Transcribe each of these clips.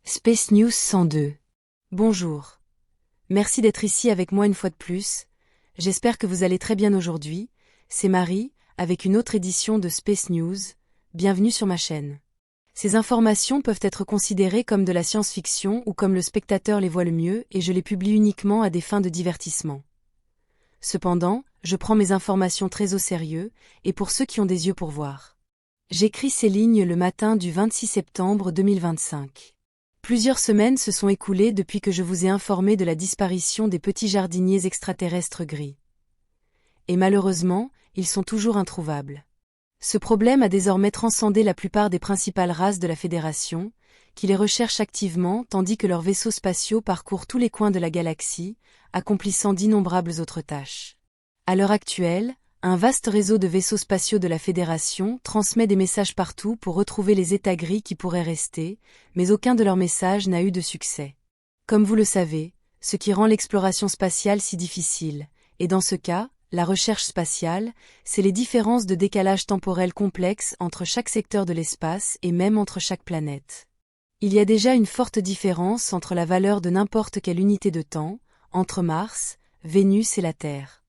Space News 102. Bonjour. Merci d'être ici avec moi une fois de plus. J'espère que vous allez très bien aujourd'hui. C'est Marie, avec une autre édition de Space News. Bienvenue sur ma chaîne. Ces informations peuvent être considérées comme de la science-fiction ou comme le spectateur les voit le mieux et je les publie uniquement à des fins de divertissement. Cependant, je prends mes informations très au sérieux, et pour ceux qui ont des yeux pour voir. J'écris ces lignes le matin du 26 septembre 2025. Plusieurs semaines se sont écoulées depuis que je vous ai informé de la disparition des petits jardiniers extraterrestres gris. Et malheureusement, ils sont toujours introuvables. Ce problème a désormais transcendé la plupart des principales races de la Fédération, qui les recherchent activement tandis que leurs vaisseaux spatiaux parcourent tous les coins de la galaxie, accomplissant d'innombrables autres tâches. À l'heure actuelle, un vaste réseau de vaisseaux spatiaux de la Fédération transmet des messages partout pour retrouver les états gris qui pourraient rester, mais aucun de leurs messages n'a eu de succès. Comme vous le savez, ce qui rend l'exploration spatiale si difficile, et dans ce cas, la recherche spatiale, c'est les différences de décalage temporel complexes entre chaque secteur de l'espace et même entre chaque planète. Il y a déjà une forte différence entre la valeur de n'importe quelle unité de temps, entre Mars, Vénus et la Terre.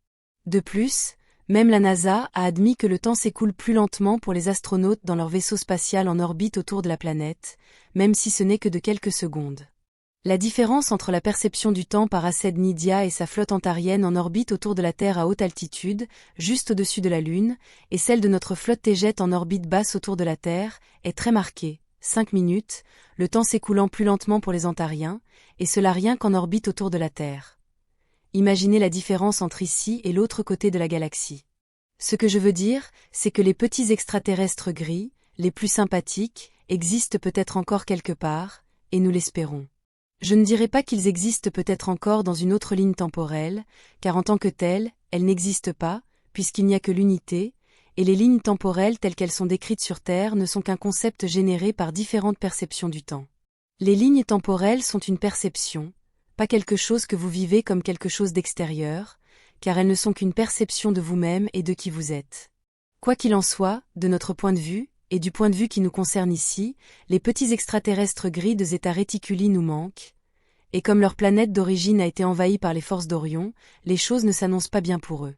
De plus, même la NASA a admis que le temps s'écoule plus lentement pour les astronautes dans leur vaisseau spatial en orbite autour de la planète, même si ce n'est que de quelques secondes. La différence entre la perception du temps par Aced Nidia et sa flotte antarienne en orbite autour de la Terre à haute altitude, juste au-dessus de la Lune, et celle de notre flotte Tejet en orbite basse autour de la Terre, est très marquée. 5 minutes, le temps s'écoulant plus lentement pour les Antariens, et cela rien qu'en orbite autour de la Terre. Imaginez la différence entre ici et l'autre côté de la galaxie. Ce que je veux dire, c'est que les petits extraterrestres gris, les plus sympathiques, existent peut-être encore quelque part, et nous l'espérons. Je ne dirais pas qu'ils existent peut-être encore dans une autre ligne temporelle, car en tant que telles, elles n'existent pas, puisqu'il n'y a que l'unité, et les lignes temporelles telles qu'elles sont décrites sur Terre ne sont qu'un concept généré par différentes perceptions du temps. Les lignes temporelles sont une perception, pas quelque chose que vous vivez comme quelque chose d'extérieur, car elles ne sont qu'une perception de vous-même et de qui vous êtes. Quoi qu'il en soit, de notre point de vue, et du point de vue qui nous concerne ici, les petits extraterrestres gris de Zeta Reticuli nous manquent, et comme leur planète d'origine a été envahie par les forces d'Orion, les choses ne s'annoncent pas bien pour eux.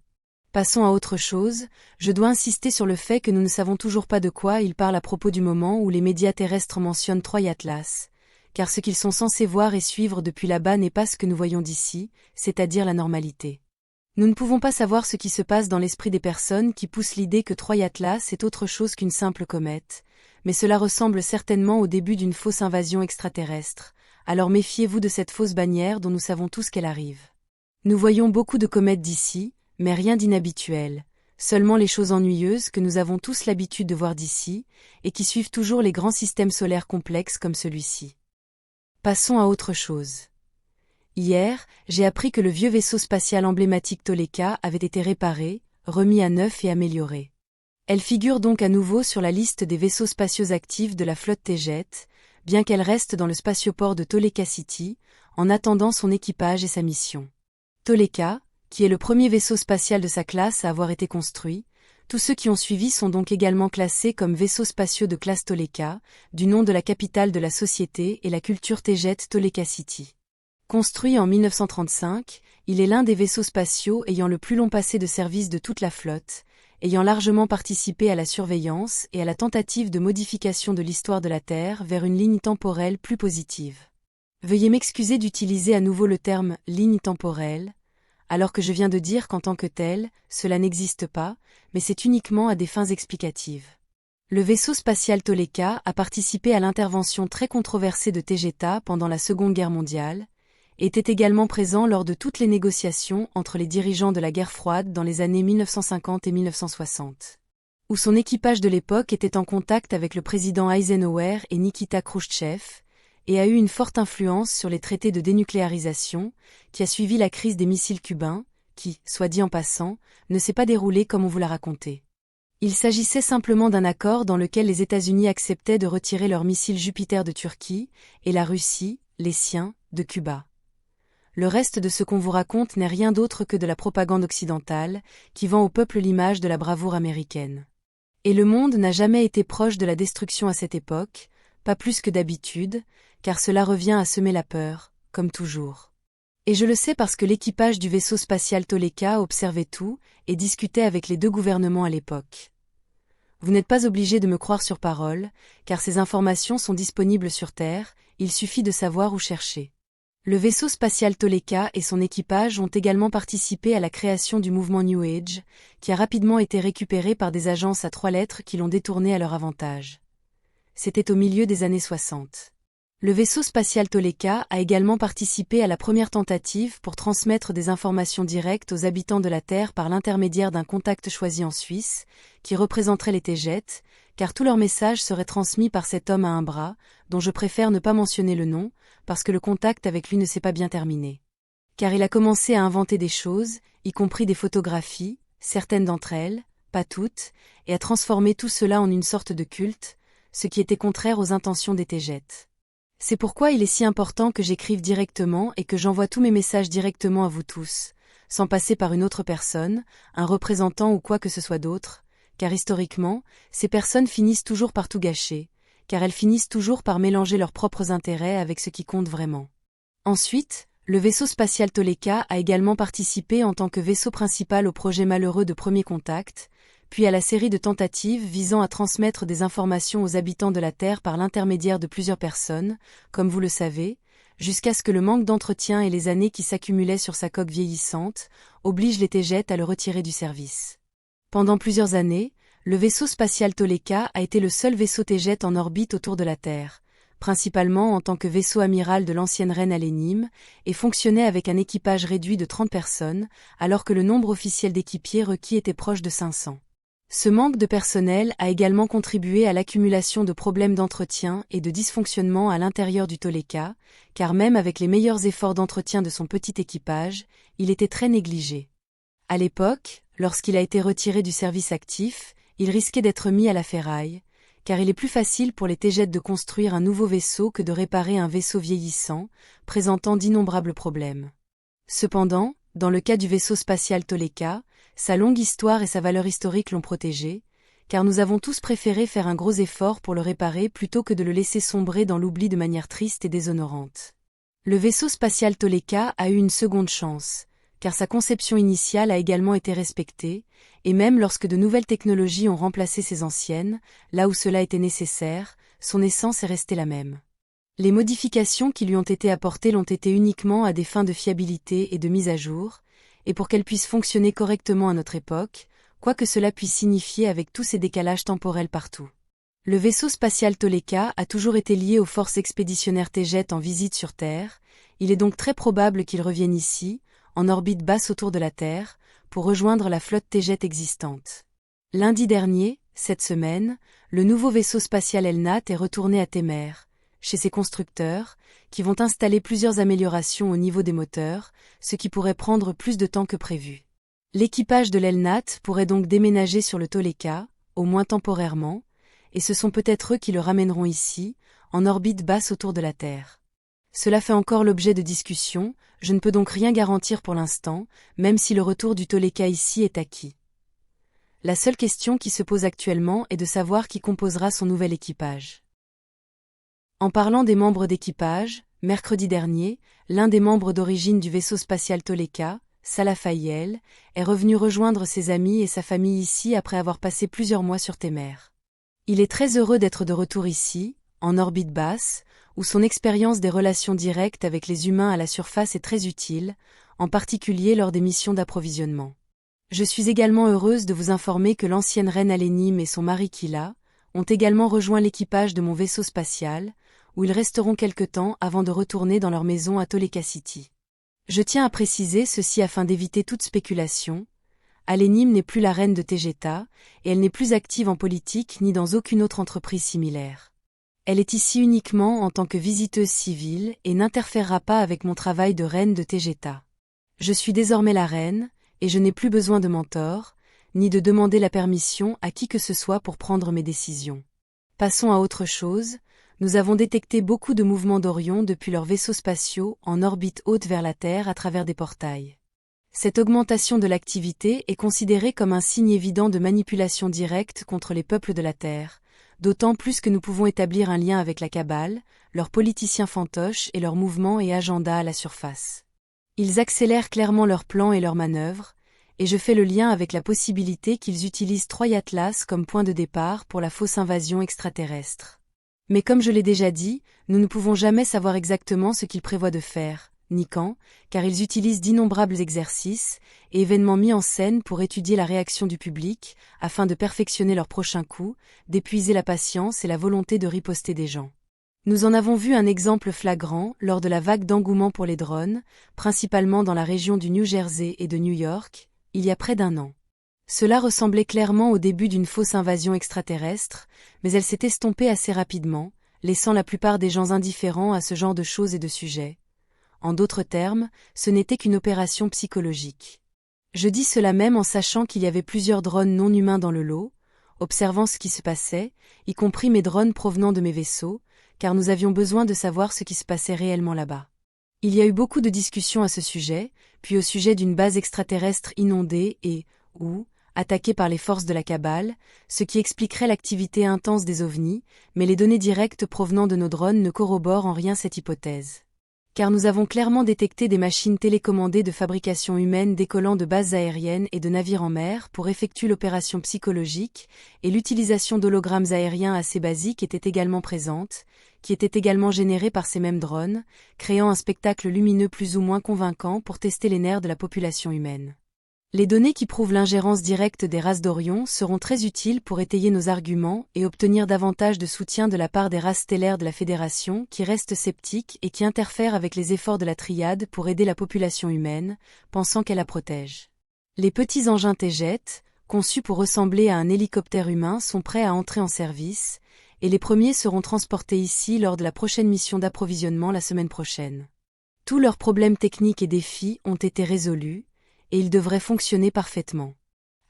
Passons à autre chose, je dois insister sur le fait que nous ne savons toujours pas de quoi ils parlent à propos du moment où les médias terrestres mentionnent Troy Atlas, car ce qu'ils sont censés voir et suivre depuis là-bas n'est pas ce que nous voyons d'ici, c'est-à-dire la normalité. Nous ne pouvons pas savoir ce qui se passe dans l'esprit des personnes qui poussent l'idée que Troy Atlas est autre chose qu'une simple comète, mais cela ressemble certainement au début d'une fausse invasion extraterrestre, alors méfiez-vous de cette fausse bannière dont nous savons tous qu'elle arrive. Nous voyons beaucoup de comètes d'ici, mais rien d'inhabituel, seulement les choses ennuyeuses que nous avons tous l'habitude de voir d'ici, et qui suivent toujours les grands systèmes solaires complexes comme celui-ci. Passons à autre chose. Hier, j'ai appris que le vieux vaisseau spatial emblématique Toleka avait été réparé, remis à neuf et amélioré. Elle figure donc à nouveau sur la liste des vaisseaux spatiaux actifs de la flotte Tejet, bien qu'elle reste dans le spatioport de Toleka City, en attendant son équipage et sa mission. Toleka, qui est le premier vaisseau spatial de sa classe à avoir été construit, tous ceux qui ont suivi sont donc également classés comme vaisseaux spatiaux de classe Toleka, du nom de la capitale de la société et la culture Tejet Toleka City. Construit en 1935, il est l'un des vaisseaux spatiaux ayant le plus long passé de service de toute la flotte, ayant largement participé à la surveillance et à la tentative de modification de l'histoire de la Terre vers une ligne temporelle plus positive. Veuillez m'excuser d'utiliser à nouveau le terme « ligne temporelle », alors que je viens de dire qu'en tant que tel, cela n'existe pas, mais c'est uniquement à des fins explicatives. Le vaisseau spatial Toleka a participé à l'intervention très controversée de Tegeta pendant la Seconde Guerre mondiale, et était également présent lors de toutes les négociations entre les dirigeants de la guerre froide dans les années 1950 et 1960, où son équipage de l'époque était en contact avec le président Eisenhower et Nikita Khrouchtchev, et a eu une forte influence sur les traités de dénucléarisation, qui a suivi la crise des missiles cubains, qui, soit dit en passant, ne s'est pas déroulée comme on vous l'a raconté. Il s'agissait simplement d'un accord dans lequel les États-Unis acceptaient de retirer leurs missiles Jupiter de Turquie, et la Russie, les siens, de Cuba. Le reste de ce qu'on vous raconte n'est rien d'autre que de la propagande occidentale, qui vend au peuple l'image de la bravoure américaine. Et le monde n'a jamais été proche de la destruction à cette époque, pas plus que d'habitude, car cela revient à semer la peur, comme toujours. Et je le sais parce que l'équipage du vaisseau spatial Toleka observait tout et discutait avec les deux gouvernements à l'époque. Vous n'êtes pas obligé de me croire sur parole, car ces informations sont disponibles sur Terre, il suffit de savoir où chercher. Le vaisseau spatial Toleka et son équipage ont également participé à la création du mouvement New Age, qui a rapidement été récupéré par des agences à 3 lettres qui l'ont détourné à leur avantage. C'était au milieu des années 60. Le vaisseau spatial Toleka a également participé à la première tentative pour transmettre des informations directes aux habitants de la Terre par l'intermédiaire d'un contact choisi en Suisse, qui représenterait les Taygets, car tous leurs messages seraient transmis par cet homme à un bras, dont je préfère ne pas mentionner le nom, parce que le contact avec lui ne s'est pas bien terminé. Car il a commencé à inventer des choses, y compris des photographies, certaines d'entre elles, pas toutes, et à transformer tout cela en une sorte de culte, ce qui était contraire aux intentions des Taygets. C'est pourquoi il est si important que j'écrive directement et que j'envoie tous mes messages directement à vous tous, sans passer par une autre personne, un représentant ou quoi que ce soit d'autre, car historiquement, ces personnes finissent toujours par tout gâcher, car elles finissent toujours par mélanger leurs propres intérêts avec ce qui compte vraiment. Ensuite, le vaisseau spatial Toleka a également participé en tant que vaisseau principal au projet malheureux de Premier Contact, puis à la série de tentatives visant à transmettre des informations aux habitants de la Terre par l'intermédiaire de plusieurs personnes, comme vous le savez, jusqu'à ce que le manque d'entretien et les années qui s'accumulaient sur sa coque vieillissante obligent les Taygets à le retirer du service. Pendant plusieurs années, le vaisseau spatial Toleka a été le seul vaisseau Tayget en orbite autour de la Terre, principalement en tant que vaisseau amiral de l'ancienne reine Alénime, et fonctionnait avec un équipage réduit de 30 personnes, alors que le nombre officiel d'équipiers requis était proche de 500. Ce manque de personnel a également contribué à l'accumulation de problèmes d'entretien et de dysfonctionnement à l'intérieur du Toleka, car même avec les meilleurs efforts d'entretien de son petit équipage, il était très négligé. À l'époque, lorsqu'il a été retiré du service actif, il risquait d'être mis à la ferraille, car il est plus facile pour les Taygets de construire un nouveau vaisseau que de réparer un vaisseau vieillissant, présentant d'innombrables problèmes. Cependant, dans le cas du vaisseau spatial Toleka, sa longue histoire et sa valeur historique l'ont protégé, car nous avons tous préféré faire un gros effort pour le réparer plutôt que de le laisser sombrer dans l'oubli de manière triste et déshonorante. Le vaisseau spatial Toleka a eu une seconde chance, car sa conception initiale a également été respectée, et même lorsque de nouvelles technologies ont remplacé ces anciennes, là où cela était nécessaire, son essence est restée la même. Les modifications qui lui ont été apportées l'ont été uniquement à des fins de fiabilité et de mise à jour, et pour qu'elles puissent fonctionner correctement à notre époque, quoi que cela puisse signifier avec tous ces décalages temporels partout. Le vaisseau spatial Toleka a toujours été lié aux forces expéditionnaires Tayget en visite sur Terre, il est donc très probable qu'il revienne ici, en orbite basse autour de la Terre, pour rejoindre la flotte Tayget existante. Lundi dernier, cette semaine, le nouveau vaisseau spatial Elnat est retourné à Temer, chez ses constructeurs, qui vont installer plusieurs améliorations au niveau des moteurs, ce qui pourrait prendre plus de temps que prévu. L'équipage de l'Elnat pourrait donc déménager sur le Toleka, au moins temporairement, et ce sont peut-être eux qui le ramèneront ici, en orbite basse autour de la Terre. Cela fait encore l'objet de discussions, je ne peux donc rien garantir pour l'instant, même si le retour du Toleka ici est acquis. La seule question qui se pose actuellement est de savoir qui composera son nouvel équipage. En parlant des membres d'équipage, mercredi dernier, l'un des membres d'origine du vaisseau spatial Toleka, Salah Fayel, est revenu rejoindre ses amis et sa famille ici après avoir passé plusieurs mois sur Temer. Il est très heureux d'être de retour ici, en orbite basse, où son expérience des relations directes avec les humains à la surface est très utile, en particulier lors des missions d'approvisionnement. Je suis également heureuse de vous informer que l'ancienne reine Alénime et son mari Kila ont également rejoint l'équipage de mon vaisseau spatial, où ils resteront quelque temps avant de retourner dans leur maison à Toleka City. Je tiens à préciser ceci afin d'éviter toute spéculation. Alénime n'est plus la reine de Taygeta, et elle n'est plus active en politique ni dans aucune autre entreprise similaire. Elle est ici uniquement en tant que visiteuse civile et n'interférera pas avec mon travail de reine de Taygeta. Je suis désormais la reine, et je n'ai plus besoin de mentor, ni de demander la permission à qui que ce soit pour prendre mes décisions. Passons à autre chose. Nous avons détecté beaucoup de mouvements d'Orion depuis leurs vaisseaux spatiaux en orbite haute vers la Terre à travers des portails. Cette augmentation de l'activité est considérée comme un signe évident de manipulation directe contre les peuples de la Terre, d'autant plus que nous pouvons établir un lien avec la cabale, leurs politiciens fantoches et leurs mouvements et agendas à la surface. Ils accélèrent clairement leurs plans et leurs manœuvres, et je fais le lien avec la possibilité qu'ils utilisent Troy Atlas comme point de départ pour la fausse invasion extraterrestre. Mais comme je l'ai déjà dit, nous ne pouvons jamais savoir exactement ce qu'ils prévoient de faire, ni quand, car ils utilisent d'innombrables exercices et événements mis en scène pour étudier la réaction du public, afin de perfectionner leur prochain coup, d'épuiser la patience et la volonté de riposter des gens. Nous en avons vu un exemple flagrant lors de la vague d'engouement pour les drones, principalement dans la région du New Jersey et de New York, il y a près d'un an. Cela ressemblait clairement au début d'une fausse invasion extraterrestre, mais elle s'est estompée assez rapidement, laissant la plupart des gens indifférents à ce genre de choses et de sujets. En d'autres termes, ce n'était qu'une opération psychologique. Je dis cela même en sachant qu'il y avait plusieurs drones non humains dans le lot, observant ce qui se passait, y compris mes drones provenant de mes vaisseaux, car nous avions besoin de savoir ce qui se passait réellement là-bas. Il y a eu beaucoup de discussions à ce sujet, puis au sujet d'une base extraterrestre inondée ou attaquée par les forces de la cabale, ce qui expliquerait l'activité intense des ovnis, mais les données directes provenant de nos drones ne corroborent en rien cette hypothèse. Car nous avons clairement détecté des machines télécommandées de fabrication humaine décollant de bases aériennes et de navires en mer pour effectuer l'opération psychologique, et l'utilisation d'hologrammes aériens assez basiques était également présente, qui étaient également générés par ces mêmes drones, créant un spectacle lumineux plus ou moins convaincant pour tester les nerfs de la population humaine. Les données qui prouvent l'ingérence directe des races d'Orion seront très utiles pour étayer nos arguments et obtenir davantage de soutien de la part des races stellaires de la Fédération qui restent sceptiques et qui interfèrent avec les efforts de la Triade pour aider la population humaine, pensant qu'elle la protège. Les petits engins Tejet, conçus pour ressembler à un hélicoptère humain, sont prêts à entrer en service, et les premiers seront transportés ici lors de la prochaine mission d'approvisionnement la semaine prochaine. Tous leurs problèmes techniques et défis ont été résolus, et ils devraient fonctionner parfaitement.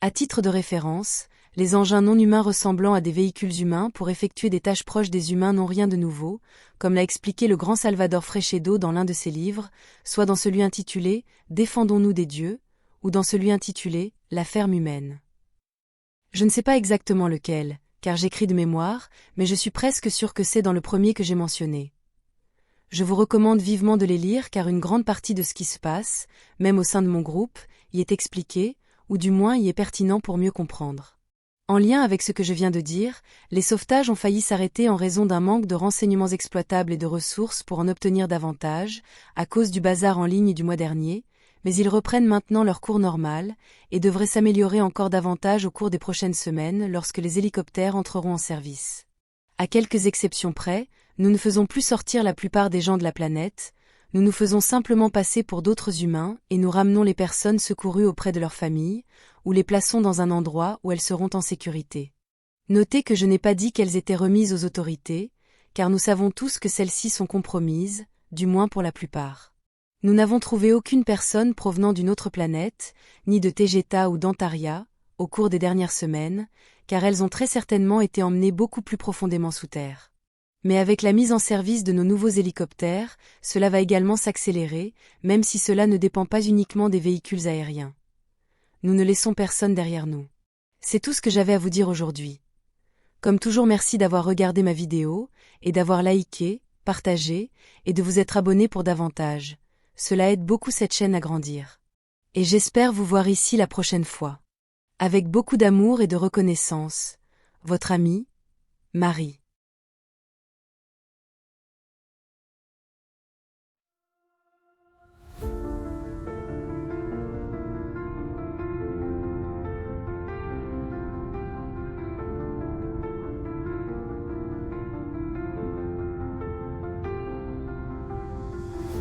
À titre de référence, les engins non humains ressemblant à des véhicules humains pour effectuer des tâches proches des humains n'ont rien de nouveau, comme l'a expliqué le grand Salvador Freixedo dans l'un de ses livres, soit dans celui intitulé « Défendons-nous des dieux » ou dans celui intitulé « La ferme humaine ». Je ne sais pas exactement lequel, car j'écris de mémoire, mais je suis presque sûr que c'est dans le premier que j'ai mentionné. Je vous recommande vivement de les lire car une grande partie de ce qui se passe, même au sein de mon groupe, y est expliqué, ou du moins y est pertinent pour mieux comprendre. En lien avec ce que je viens de dire, les sauvetages ont failli s'arrêter en raison d'un manque de renseignements exploitables et de ressources pour en obtenir davantage, à cause du bazar en ligne du mois dernier, mais ils reprennent maintenant leur cours normal, et devraient s'améliorer encore davantage au cours des prochaines semaines lorsque les hélicoptères entreront en service. À quelques exceptions près, nous ne faisons plus sortir la plupart des gens de la planète, nous nous faisons simplement passer pour d'autres humains et nous ramenons les personnes secourues auprès de leurs familles, ou les plaçons dans un endroit où elles seront en sécurité. Notez que je n'ai pas dit qu'elles étaient remises aux autorités, car nous savons tous que celles-ci sont compromises, du moins pour la plupart. Nous n'avons trouvé aucune personne provenant d'une autre planète, ni de Tegeta ou d'Antaria, au cours des dernières semaines, car elles ont très certainement été emmenées beaucoup plus profondément sous terre. Mais avec la mise en service de nos nouveaux hélicoptères, cela va également s'accélérer, même si cela ne dépend pas uniquement des véhicules aériens. Nous ne laissons personne derrière nous. C'est tout ce que j'avais à vous dire aujourd'hui. Comme toujours, merci d'avoir regardé ma vidéo, et d'avoir liké, partagé, et de vous être abonné pour davantage. Cela aide beaucoup cette chaîne à grandir. Et j'espère vous voir ici la prochaine fois. Avec beaucoup d'amour et de reconnaissance, votre amie, Marie.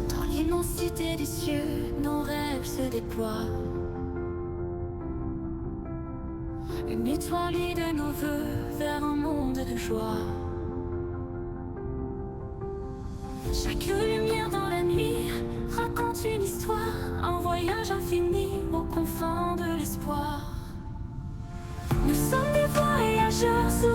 Dans l'immensité des cieux, nos rêves se déploient. Une étoile de nos voeux vers un monde de joie. Chaque lumière dans la nuit raconte une histoire, un voyage infini aux confins de l'espoir. Nous sommes des voyageurs sous